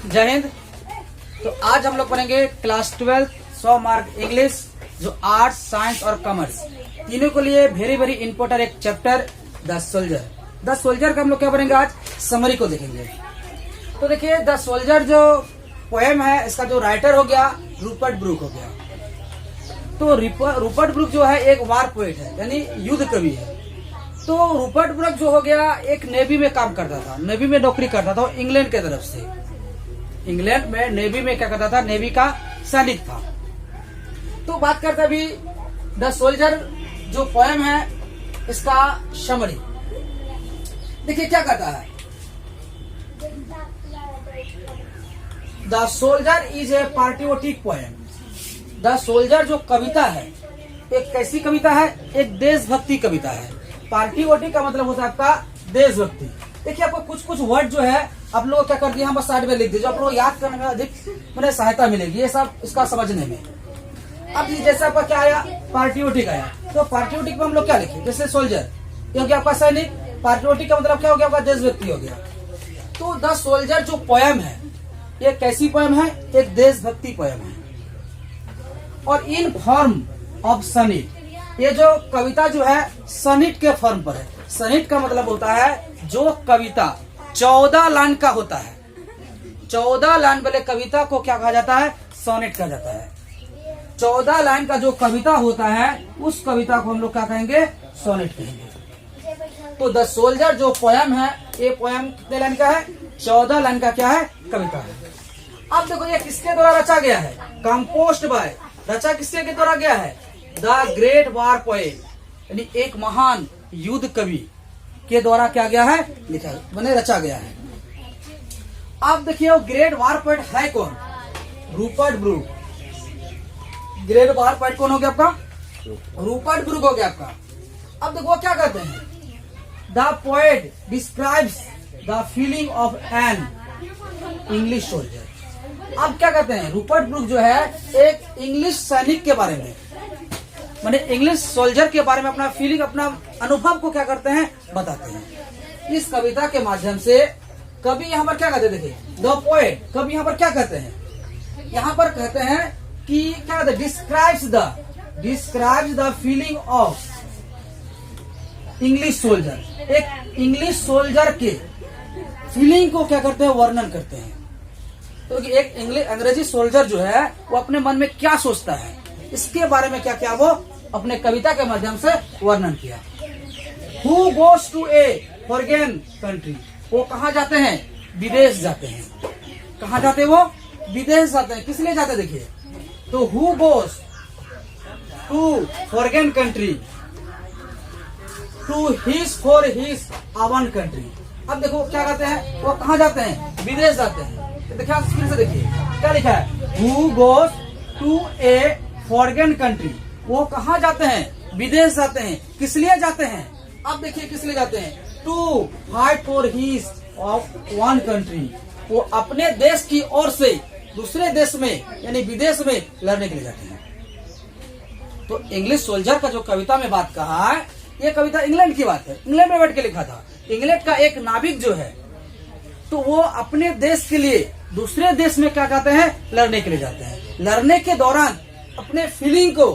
जय हिंद। तो आज हम लोग पढ़ेंगे क्लास 12 100 मार्क इंग्लिश, जो आर्ट्स, साइंस और कॉमर्स तीनों के लिए वेरी इंपॉर्टेंट एक chapter the soldier. The soldier का हम लोग क्या पढ़ेंगे, आज समरी को देखेंगे। तो देखिए, द सोल्जर जो पोएम है, इसका जो राइटर हो गया रूपर्ट ब्रूक हो गया। तो रूपर्ट ब्रूक जो है एक वार पोएट है, यानी युद्ध कवि है। तो रूपर्ट ब्रूक जो हो गया एक नेवी में काम करता था, नेवी में नौकरी करता था इंग्लैंड के तरफ से। इंग्लैंड में नेवी में क्या करता था, नेवी का सैनिक था। तो बात करते अभी द सोल्जर जो पोएम है, इसका समरी देखिए क्या कहता है। The soldier is a patriotic poem. The soldier जो कविता है, एक कैसी कविता है, एक देशभक्ति कविता है। पैट्रियोटिक का मतलब होता है आपका देशभक्ति। देखिए, आपको कुछ वर्ड जो है आप लोग क्या कर दिए, हम बस साइड में लिख दीजिए, आप लोग याद करने में अधिक मैंने सहायता मिलेगी, ये सब इसका समझने में। अब जैसे आपका क्या आया, पैट्रियोटिक आया, तो पैट्रियोटिक में हम लोग क्या लिखे, जैसे सोल्जर ये हो गया आपका सैनिक, पैट्रियोटिक का मतलब क्या हो गया, आपका देशभक्ति हो गया। तो द सोल्जर जो पोएम है, ये कैसी पोएम है, एक देशभक्ति पोएम है। और इन फॉर्म ऑफ सनिट, ये जो कविता जो है सनिट के फॉर्म पर है। सनिट का मतलब होता है जो कविता 14 लाइन का होता है। 14 लाइन वाले कविता को क्या कहा जाता है, सोनेट कहा जाता है। 14 लाइन का जो कविता होता है, उस कविता को हम लोग क्या कहेंगे, सोनेट कहेंगे। तो द सोल्जर जो पोएम है, ये पोएम कितने लाइन का है, 14 लाइन का क्या है, कविता है। अब देखो ये किसके द्वारा रचा गया है, कंपोज्ड बाय, रचा किसके के द्वारा गया है, द ग्रेट वार पोएट, यानी एक महान युद्ध कवि के द्वारा क्या गया है, लिखा मैंने रचा गया है। अब देखिए वो ग्रेट वार पोएट है कौन, रूपर्ट ब्रूक। ग्रेट वार पोएट कौन हो गया आपका, रूपर्ट ब्रूक हो गया आपका। अब देखो क्या कहते हैं, the poet describes the feeling of an English soldier. अब क्या कहते हैं, रूपर्ट ब्रूक जो है एक इंग्लिश सैनिक के बारे में, माने इंग्लिश सोल्जर के बारे में अपना फीलिंग, अपना अनुभव को क्या करते हैं, बताते हैं इस कविता के माध्यम से। कभी यहाँ पर क्या कहते हैं, देखिए द पोएट, कभी यहाँ पर क्या कहते हैं, यहाँ पर कहते हैं कि क्या कहते हैं, describes the feeling of English soldier. एक इंग्लिश सोल्जर के फीलिंग को क्या करते हैं, वर्णन करते हैं। तो एक अंग्रेजी सोल्जर जो है वो अपने मन में क्या सोचता है, इसके बारे में क्या क्या वो अपने कविता के माध्यम से वर्णन किया। Who goes to a foreign country, वो कहाँ जाते हैं, विदेश जाते हैं। कहाँ जाते हैं वो, विदेश जाते हैं। किस लिए जाते हैं, देखिए तो who goes to foreign country to for his own country। अब देखो क्या कहते हैं, वो कहाँ जाते हैं, विदेश जाते हैं। देखिए आप स्क्रीन से देखिए क्या लिखा है, Who goes to a foreign country, वो कहाँ जाते हैं, विदेश जाते हैं। किस लिए जाते हैं, अब देखिए किस लिए जाते हैं, to fight for his of one country, वो अपने देश की ओर से दूसरे देश में यानी विदेश में लड़ने के लिए जाते हैं। तो इंग्लिश सोल्जर का जो कविता में बात कहा है, ये कविता इंग्लैंड की बात है, इंग्लैंड में बैठ के लिखा था। इंग्लैंड का एक नाविक जो है, तो वो अपने देश के लिए दूसरे देश में क्या कहते हैं, लड़ने के लिए जाते हैं। लड़ने के दौरान अपने फीलिंग को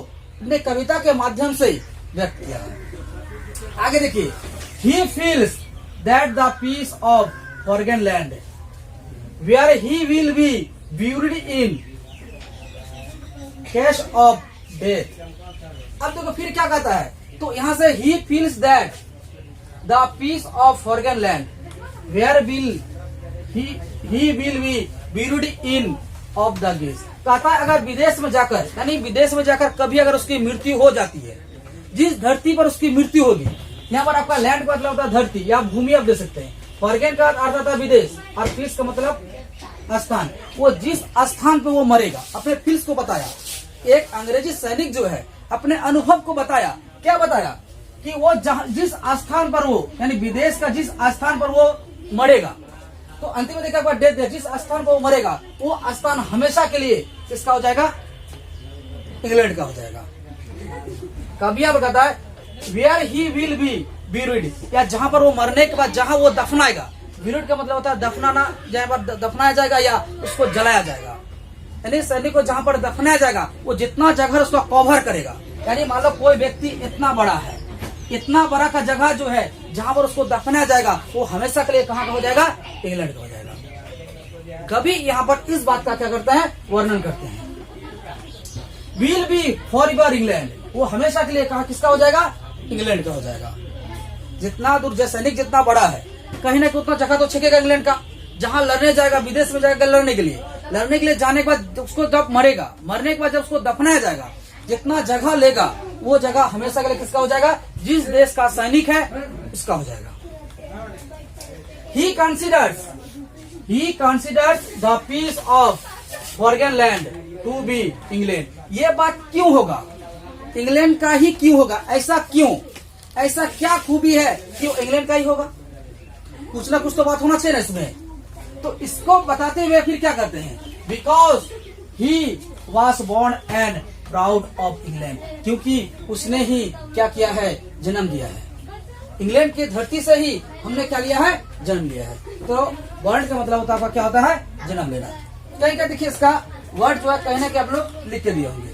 अपने कविता के माध्यम से व्यक्त किया है। आगे देखिए, he feels that the piece of foreign land where he will be buried in case of death. अब देखो फिर क्या कहता है, तो यहां से ही feels that the piece of foreign land where will he will be buried in of the guess. कहता है अगर विदेश में जाकर, यानी विदेश में जाकर कभी अगर उसकी मृत्यु हो जाती है, जिस धरती पर उसकी मृत्यु होगी, यहाँ पर आपका लैंड का मतलब होता है धरती या भूमि, आप दे सकते हैं। फॉरेन का अर्थ होता है विदेश, और फिल्स का मतलब स्थान। वो जिस स्थान पे वो मरेगा, अपने फिल्स को बताया। एक अंग्रेजी सैनिक जो है अपने अनुभव को बताया। क्या बताया कि वो जिस स्थान पर वो, यानी विदेश का जिस स्थान पर वो मरेगा, तो अंतिम में देखा डेथ, जिस स्थान पर वो मरेगा वो स्थान हमेशा के लिए किसका हो जाएगा, इंग्लैंड का हो जाएगा। कभी आप बताता है where he will be buried, या जहां पर वो मरने के बाद जहां वो दफनाएगा, विरुड का मतलब होता है दफनाना, जहाँ पर दफनाया जाएगा या उसको जलाया जाएगा। यानी सैनिक को जहाँ पर दफनाया जाएगा वो जितना जगह उसको कवर करेगा। यानी मान लो कोई व्यक्ति इतना बड़ा है, इतना बड़ा का जगह जो है जहाँ पर उसको दफनाया जाएगा वो हमेशा के लिए कहाँ का हो जाएगा, इंग्लैंड का हो जाएगा। कभी यहाँ पर इस बात का क्या करते हैं, वर्णन करते हैं, विल बी फॉरएवर इंग्लैंड, वो हमेशा के लिए कहा किसका हो जाएगा, इंग्लैंड का हो जाएगा। जितना दूर जो सैनिक जितना बड़ा है कहीं ना कहीं उतना जगह तो छकेगा इंग्लैंड का। जहां लड़ने जाएगा, विदेश में जाएगा लड़ने के लिए जाने के बाद उसको जब मरेगा, मरने के बाद जब उसको दफनाया जाएगा, जितना जगह लेगा वो जगह हमेशा के लिए किसका हो जाएगा, जिस देश का सैनिक है उसका हो जाएगा। He considers the piece of foreign land to be England. ये बात क्यों होगा, इंग्लैंड का ही क्यों होगा, ऐसा क्यों, ऐसा क्या खूबी है कि इंग्लैंड का ही होगा? कुछ ना कुछ तो बात होना चाहिए ना इसमें। तो इसको बताते हुए फिर क्या करते हैं, because he was born and proud of England, क्योंकि उसने ही क्या किया है, जन्म लिया है। इंग्लैंड की धरती से ही हमने क्या लिया है, जन्म लिया है। तो वर्ड का मतलब होता है क्या होता है, जन्म लेना। कहीं का देखिए इसका वर्ड जो है कहने के आप लोग लिख के दिए होंगे।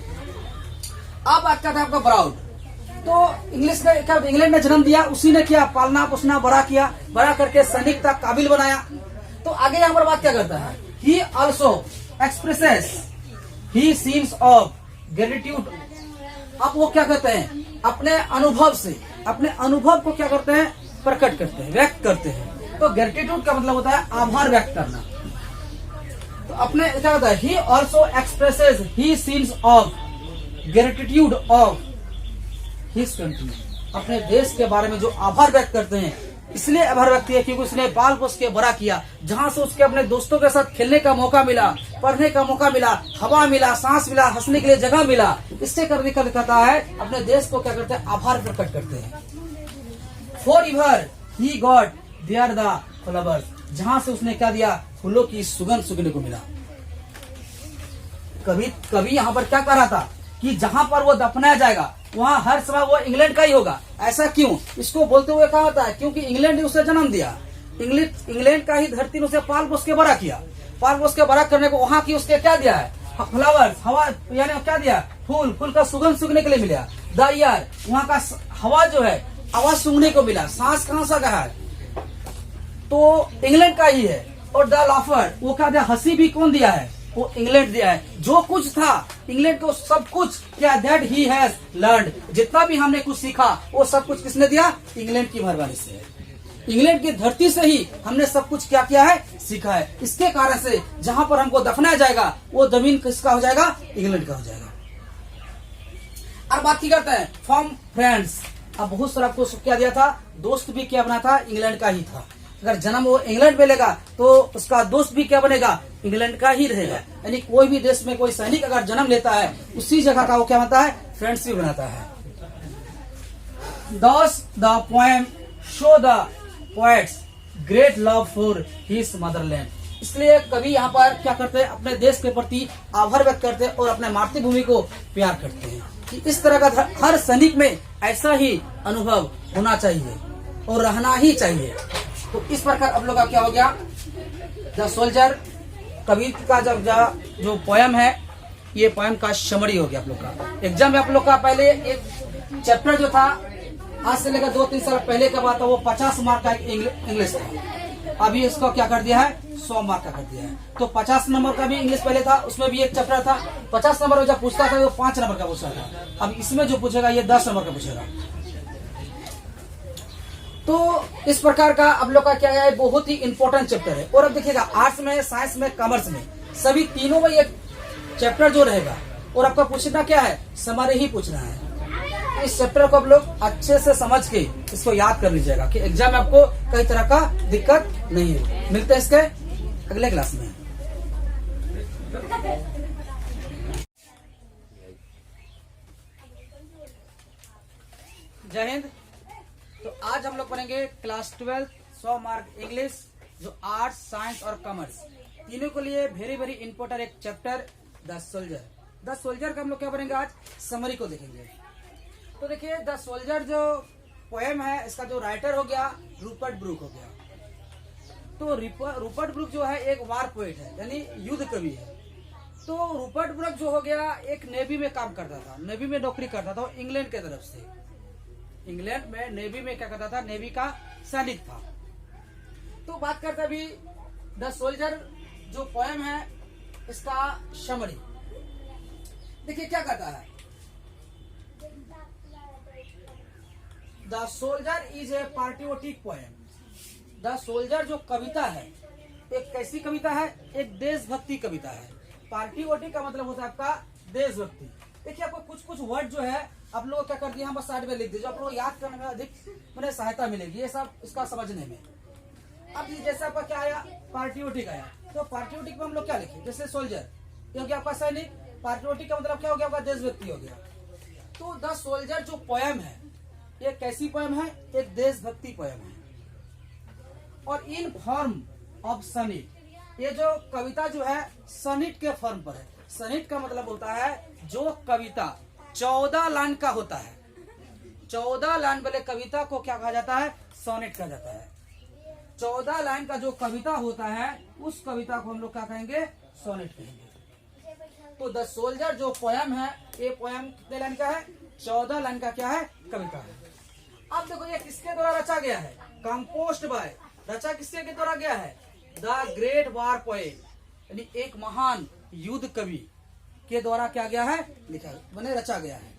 अब बात करता है आपका प्राउड। तो इंग्लिश का क्या, इंग्लैंड में जन्म दिया, उसी ने किया, पालना पोसना बड़ा किया, बड़ा करके सैनिक तक काबिल बनाया। तो आगे यहाँ पर बात क्या करता है, he also expresses he scenes of gratitude. अब वो क्या करते हैं, अपने अनुभव से, अपने अनुभव को क्या करते हैं, प्रकट करते हैं, व्यक्त करते हैं। तो ग्रेटिट्यूड का मतलब होता है आभार व्यक्त करना। तो अपने क्या होता है, he also expresses he scenes of gratitude of his country. अपने देश के बारे में जो आभार व्यक्त करते हैं, इसलिए आभार व्यक्त किया क्योंकि उसने बाल पोस के बड़ा किया, जहां से उसके अपने दोस्तों के साथ खेलने का मौका मिला, पढ़ने का मौका मिला, हवा मिला, सांस मिला, हंसने के लिए जगह मिला। इससे करने का दिखाता है अपने देश को क्या करते हैं, आभार प्रकट करते हैं। Forever he got there the flowers, जहां से उसने क्या दिया, फूलों की सुगंध सुगने को मिला। कभी यहाँ पर क्या कह रहा था कि जहां पर वो दफनाया जाएगा वहां हर समय वो इंग्लैंड का ही होगा। ऐसा क्यों, इसको बोलते हुए कहा होता है क्योंकि इंग्लैंड ने उसे जन्म दिया, इंग्लैंड का ही धरती ने उसे पाल पोस के बड़ा किया। पाल पोस के बड़ा करने को वहां की उसके क्या दिया है, फ्लावर्स, हवा, यानी क्या दिया, फूल, फूल का सुगंध सूंघने के लिए मिला। द ईयर, वहां का हवा जो है आवाज सूंघने को मिला। सांस कहां सा कहा है, तो इंग्लैंड का ही है। और द लाफर, वो क्या दिया, हंसी भी कौन दिया है, वो इंग्लैंड दिया है। जो कुछ था इंग्लैंड को सब कुछ क्या, दैट ही हैज लर्नड, जितना भी हमने कुछ सीखा वो सब कुछ किसने दिया, इंग्लैंड की मेहरबानी से है। इंग्लैंड की धरती से ही हमने सब कुछ क्या किया है, सीखा है। इसके कारण से जहां पर हमको दफनाया जाएगा वो जमीन किसका हो जाएगा, इंग्लैंड का हो जाएगा। और बात की करते हैं फ्रॉम फ्रेंड्स। अब बहुत सारा आपको क्या दिया था, दोस्त भी क्या बना था, इंग्लैंड का ही था। अगर जन्म वो इंग्लैंड में लेगा तो उसका दोस्त भी क्या बनेगा, इंग्लैंड का ही रहेगा। यानी कोई भी देश में कोई सैनिक अगर जन्म लेता है उसी जगह का वो क्या बनता है, फ्रेंडशिप बनाता है। Thus the poem show the poet's great love for his motherland। इसलिए कवि यहाँ पर क्या करते हैं, अपने देश के प्रति आभार व्यक्त करते हैं और अपने मातृभूमि को प्यार करते हैं। कि इस तरह का हर सैनिक में ऐसा ही अनुभव होना चाहिए और रहना ही चाहिए। तो इस प्रकार आप लोग का क्या हो गया, द सोल्जर कवि का जो पोयम है, ये पोयम का समरी हो गया आप लोग का। एग्जाम में आप लोग का पहले एक चैप्टर जो था, आज से लेकर 2-3 साल पहले का बात था, वो 50 मार्क का इंग्लिश था। अभी इसको क्या कर दिया है, 100 मार्क का कर दिया है। तो 50 नंबर का भी इंग्लिश पहले था, उसमें भी एक चैप्टर था। 50 नंबर जब पूछता था वो 5 नंबर का पूछता था। अब इसमें जो पूछेगा ये 10 नंबर का पूछेगा। तो इस प्रकार का आप लोग का क्या है, बहुत ही इंपॉर्टेंट चैप्टर है। और अब देखिएगा आर्ट्स में, साइंस में, कॉमर्स में, सभी तीनों में एक चैप्टर जो रहेगा और आपका पूछना क्या है, समरी ही पूछना है। इस चैप्टर को आप लोग अच्छे से समझ के इसको याद कर लीजिएगा कि एग्जाम में आपको कई तरह का दिक्कत नहीं है। मिलते हैं इसके अगले क्लास में। जय हिंद। तो आज हम लोग पढ़ेंगे क्लास 12 100 मार्क इंग्लिश, जो आर्ट्स, साइंस और कॉमर्स तीनों के लिए वेरी वेरी इंपॉर्टेंट एक chapter, the soldier. The soldier का हम लोग क्या पढ़ेंगे, आज समरी को देखेंगे। तो देखिए द सोल्जर जो पोएम है, इसका जो राइटर हो गया रूपर्ट ब्रूक हो गया। तो रूपर्ट ब्रूक जो है एक वार पोएट है, यानी युद्ध कवि है। तो रूपर्ट ब्रूक जो हो गया एक नेवी में काम करता था, नेवी में नौकरी करता था, इंग्लैंड के तरफ से, इंग्लैंड में नेवी में क्या करता था, नेवी का सैनिक था। तो बात करते अभी द सोल्जर जो पोएम है इसका समरी देखिए क्या कहता है। The soldier is a patriotic poem. The soldier जो कविता है एक कैसी कविता है, एक देशभक्ति कविता है। पैट्रियोटिक का मतलब होता है आपका देशभक्ति। देखिए आपको कुछ कुछ वर्ड जो है आप लोग क्या कर दिए, हम बस साइड में लिख दीजिए, आप लोग याद करने में अधिक मैंने सहायता मिलेगी ये सब इसका समझने में। अब जैसे आपका क्या आया, पैट्रियोटिक आया, तो पैट्रियोटिक में हम लोग क्या लिखे, जैसे सोल्जर ये हो गया आपका सैनिक, पैट्रियोटिक का मतलब क्या हो गया आपका देशभक्ति हो गया। तो द सोल्जर जो पोएम है ये कैसी पोएम है, एक देशभक्ति पोएम है। और इन फॉर्म ऑफ सनिट, ये जो कविता जो है सनिट के फॉर्म पर है। सनिट का मतलब होता है जो कविता 14 लाइन का होता है, 14 लाइन वाले कविता को क्या कहा जाता है, सोनेट कहा जाता है। 14 लाइन का जो कविता होता है उस कविता को हम लोग क्या कहेंगे, सोनेट कहेंगे। तो द सोल्जर जो पोएम है ये पोएम कितने लाइन का है, 14 लाइन का क्या है, कविता है। अब देखो ये किसके द्वारा रचा गया है, कंपोज्ड बाय, रचा किसके के द्वारा गया है, द ग्रेट वार पोएट, यानी एक महान युद्ध कवि के द्वारा क्या गया है, लिखा मैंने रचा गया है।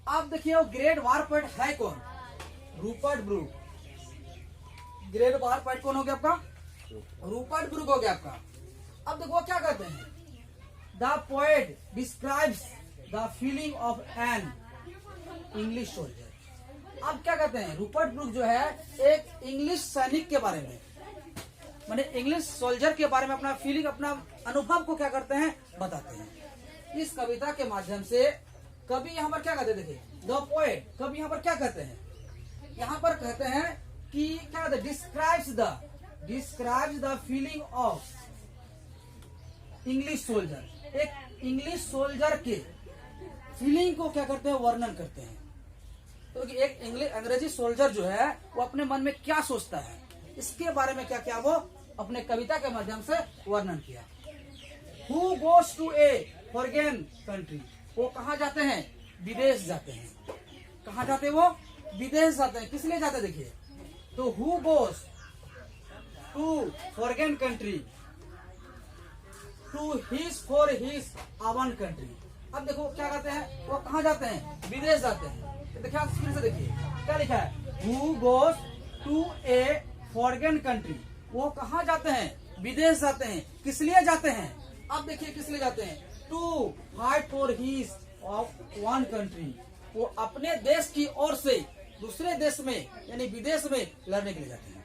अब देखिए वो ग्रेट वार पोएट है कौन, रूपर्ट ब्रूक। ग्रेट वार पोएट कौन हो गया आपका, रूपर्ट ब्रूक हो गया आपका। अब देखो क्या कहते हैं, the poet describes the feeling of an English soldier. अब क्या कहते हैं, रूपर्ट ब्रूक जो है एक इंग्लिश सैनिक के बारे में, माने इंग्लिश सोल्जर के बारे में अपना फीलिंग, अपना अनुभव को क्या करते हैं, बताते हैं। इस कविता के माध्यम से कभी यहाँ पर क्या कहते हैं, देखिए द पोएट, कभी यहाँ पर क्या कहते हैं, यहाँ पर कहते हैं कि क्या कहते हैं, describes the feeling of English soldier. एक इंग्लिश सोल्जर के फीलिंग को क्या करते हैं, वर्णन करते हैं। तो एक अंग्रेजी सोल्जर जो है वो अपने मन में क्या सोचता है इसके बारे में क्या किया, वो अपने कविता के माध्यम से वर्णन किया। Who goes to a foreign country, वो कहाँ जाते हैं, विदेश जाते हैं। कहाँ जाते हैं, वो विदेश जाते हैं। किस लिए जाते हैं, देखिए तो who goes to foreign country to his for his own country। अब देखो क्या कहते हैं, वो कहाँ जाते हैं, विदेश जाते हैं। देखिए फिर से देखिए क्या लिखा है, Who goes to a foreign country, वो कहाँ जाते हैं, विदेश जाते हैं। किस लिए जाते हैं, अब देखिए किस लिए जाते हैं, to fight for his of one country, वो अपने देश की ओर से दूसरे देश में यानी विदेश में लड़ने के लिए जाते हैं।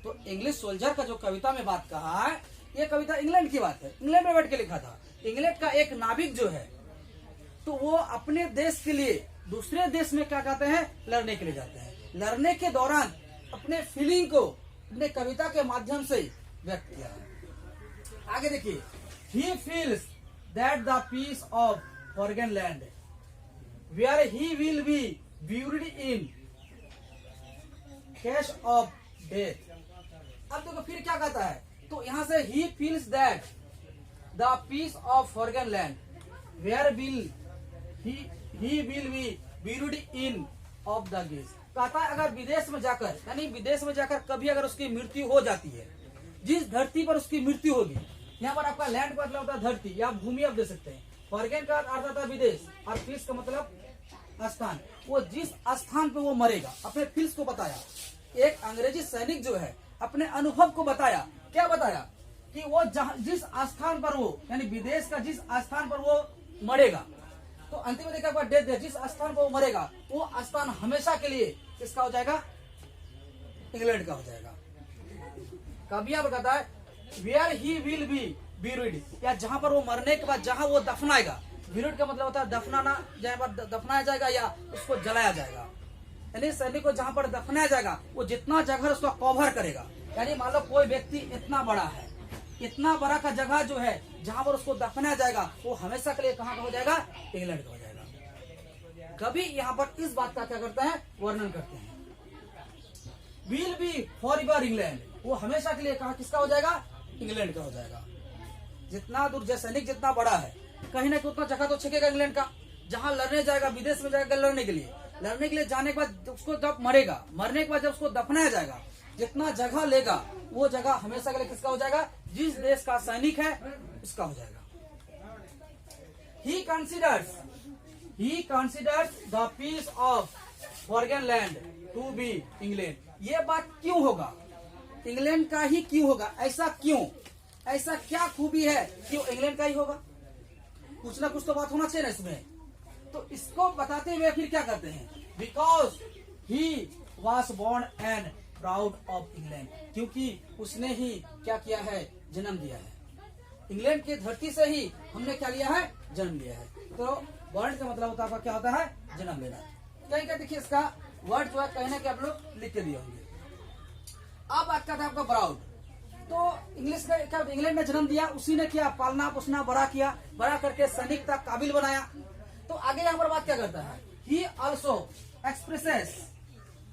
तो इंग्लिश सोल्जर का जो कविता में बात कहा है ये कविता इंग्लैंड की बात है, इंग्लैंड में बैठ के लिखा था। इंग्लैंड का एक नाविक जो है तो वो अपने देश के लिए दूसरे देश में क्या कहते हैं, लड़ने के लिए जाते हैं। लड़ने के दौरान अपने फीलिंग को अपने कविता के माध्यम से व्यक्त किया है। आगे देखिए, he feels that the peace of foreign land where he will be buried in cache of death। अब देखो फिर क्या कहता है, तो यहाँ से he feels that the peace of foreign land where will he will be buried in of the gaze। कहता है अगर विदेश में जाकर यानी विदेश में जाकर कभी अगर उसकी मृत्यु हो जाती है, जिस धरती पर उसकी मृत्यु होगी, यहाँ पर आपका लैंड का मतलब होता है धरती या भूमि, आप दे सकते हैं। फॉरेन का अर्थ होता है विदेश और फिल्स का मतलब स्थान। वो जिस स्थान पे वो मरेगा अपने फिल्स को बताया। एक अंग्रेजी सैनिक जो है अपने अनुभव को बताया। क्या बताया कि वो जिस स्थान पर वो यानी विदेश का जिस स्थान पर वो मरेगा, तो अंतिम में देखा डेथ है, जिस स्थान पर वो मरेगा वो स्थान हमेशा के लिए किसका हो जाएगा, इंग्लैंड का हो जाएगा। कभी आप बताता है where he will be buried, या जहां पर वो मरने के बाद जहां वो दफनाएगा। ब्यूरिड का मतलब होता है दफनाना, जहां पर दफनाया जाएगा या उसको जलाया जाएगा। यानी सैनिक को जहां पर दफनाया जाएगा वो जितना जगह उसको कवर करेगा। यानी मान लो कोई व्यक्ति इतना बड़ा है, इतना बड़ा का जगह जो है जहां पर उसको दफनाया जाएगा वो हमेशा के लिए कहाँ का हो जाएगा, इंग्लैंड का हो जाएगा। कभी यहाँ पर इस बात का क्या करते हैं, वर्णन करते हैं। Will be for ever England, वो हमेशा के लिए कहा किसका हो जाएगा, इंग्लैंड का हो जाएगा। जितना दूर सैनिक जितना बड़ा है, कहीं ना कहीं उतना जगह तो छकेगा इंग्लैंड का। जहां लड़ने जाएगा, विदेश में जाएगा लड़ने के लिए जाने के बाद उसको जब मरेगा, मरने के बाद जब उसको दफनाया जाएगा, जितना जगह लेगा वो जगह हमेशा के लिए किसका हो जाएगा, जिस देश का सैनिक है उसका हो जाएगा। He considers the peace of foreign land to be England। ये बात क्यों होगा, इंग्लैंड का ही क्यों होगा, ऐसा क्यों, ऐसा क्या खूबी है कि वो इंग्लैंड का ही होगा? कुछ ना कुछ तो बात होना चाहिए ना इसमें। तो इसको बताते हुए फिर क्या करते हैं, because he was born and proud of England, क्योंकि उसने ही क्या किया है, जन्म दिया है। इंग्लैंड की धरती से ही हमने क्या लिया है, जन्म लिया है। तो वर्ड का मतलब होता है क्या होता है, जन्म लेना। कहीं का देखिए इसका वर्ड जो है कहने के आप लोग लिख के दिए होंगे। अब बात करता है आपका प्राउड। तो इंग्लिश का क्या, इंग्लैंड में जन्म दिया, उसी ने किया, पालना पोसना बड़ा किया, बड़ा करके सैनिक तक काबिल बनाया। तो आगे यहाँ पर बात क्या करता है, he also expresses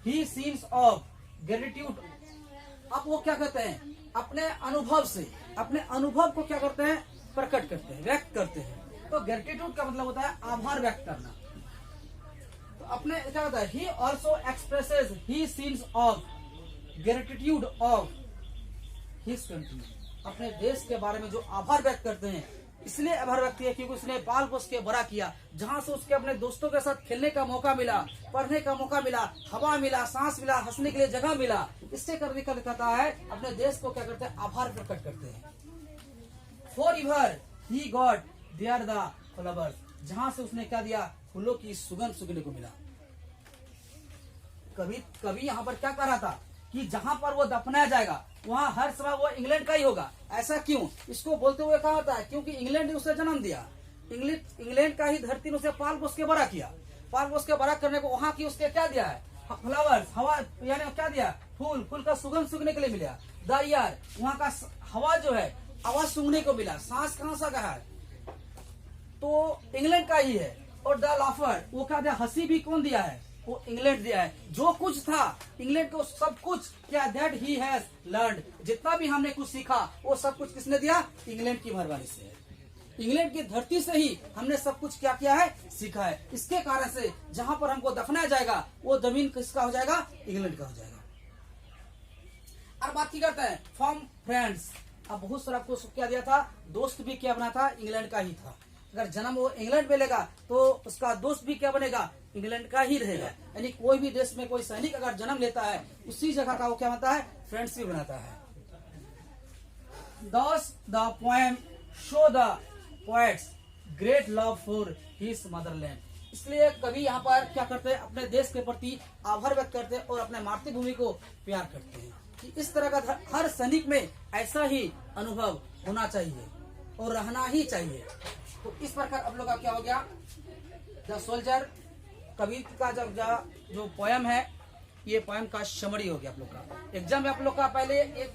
he scenes of gratitude. अब वो क्या करते हैं, अपने अनुभव से, अपने अनुभव को क्या करते हैं, प्रकट करते हैं, व्यक्त करते हैं। तो ग्रेटिट्यूड का मतलब होता है आभार व्यक्त करना। तो अपने क्या होता है, he also expresses he scenes of gratitude of his country. अपने देश के बारे में जो आभार व्यक्त करते हैं, इसलिए आभार व्यक्त किया क्योंकि उसने पाल पोस के बड़ा किया, जहां से उसके अपने दोस्तों के साथ खेलने का मौका मिला, पढ़ने का मौका मिला, हवा मिला, सांस मिला, हंसने के लिए जगह मिला। इससे करने का कहता है अपने देश को क्या करते हैं, आभार प्रकट करते हैं। Forever he got there the flowers, जहां से उसने क्या दिया, फूलों की सुगंध सुगने को मिला। कभी यहाँ पर क्या कह रहा था कि जहां पर वो दफनाया जाएगा वहां हर समय वो इंग्लैंड का ही होगा। ऐसा क्यों, इसको बोलते हुए कहा होता है क्योंकि इंग्लैंड ने उसे जन्म दिया, इंग्लैंड का ही धरती ने उसे पाल पोस के बड़ा किया। पाल पोस के बड़ा करने को वहां की उसके क्या दिया है, फ्लावर्स, हवा, यानी क्या दिया, फूल, फूल का सुगंध सूंघने के लिए मिला। द एयर, वहां का हवा जो है, आवाज सूंघने को मिला। सांस कहां सा कहा है, तो इंग्लैंड का ही है। और द लाफर, वो क्या दिया, हंसी भी कौन दिया है, वो इंग्लैंड दिया है। जो कुछ था इंग्लैंड को, सब कुछ क्या, दैट ही हैज लर्नड, जितना भी हमने कुछ सीखा वो सब कुछ किसने दिया, इंग्लैंड की मेहरबानी से है। इंग्लैंड की धरती से ही हमने सब कुछ क्या किया है, सीखा है। इसके कारण से जहां पर हमको दफनाया जाएगा वो जमीन किसका हो जाएगा, इंग्लैंड का हो जाएगा। और बात की करते हैं फ्रॉम फ्रेंड्स। अब बहुत सारा आपको क्या दिया था, दोस्त भी क्या बना था, इंग्लैंड का ही था। अगर जन्म वो इंग्लैंड में लेगा तो उसका दोस्त भी क्या बनेगा, इंग्लैंड का ही रहेगा। यानी कोई भी देश में कोई सैनिक अगर जन्म लेता है, उसी जगह का वो क्या बनता है, फ्रेंड्स भी बनाता है। Thus the poem show the poet's great love for his motherland। इसलिए कवि यहाँ पर क्या करते हैं, अपने देश के प्रति आभार व्यक्त करते हैं और अपने मातृभूमि को प्यार करते हैं कि इस तरह का हर सैनिक में ऐसा ही अनुभव होना चाहिए और रहना ही चाहिए। तो इस प्रकार आप लोग का क्या हो गया, द सोल्जर कवि का जो पोयम है, ये पोयम का समरी हो गया आप लोग का। एग्जाम में आप लोग का पहले एक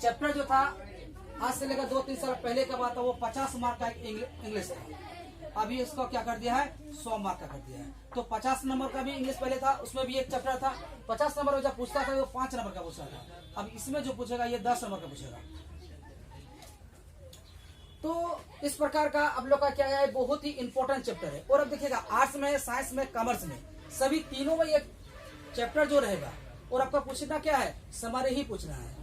चैप्टर जो था, आज से लेकर 2-3 साल पहले का बात था, वो 50 मार्क का इंग्लिश था। अभी इसको क्या कर दिया है, 100 मार्क का कर दिया है। तो 50 नंबर का भी इंग्लिश पहले था, उसमें भी एक चैप्टर था। 50 नंबर जब पूछता था वो 5 नंबर का पूछता था। अब इसमें जो पूछेगा ये 10 नंबर का पूछेगा। तो इस प्रकार का आप लोग का क्या है, बहुत ही इंपॉर्टेंट चैप्टर है। और अब देखिएगा आर्ट्स में, साइंस में, कॉमर्स में, सभी तीनों में एक चैप्टर जो रहेगा और आपका पूछना क्या है, समरी ही पूछना है।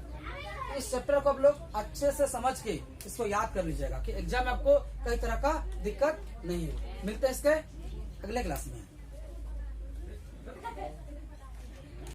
इस चैप्टर को आप लोग अच्छे से समझ के इसको याद कर लीजिएगा कि एग्जाम में आपको कई तरह का दिक्कत नहीं हो। मिलते हैं इसके अगले क्लास में।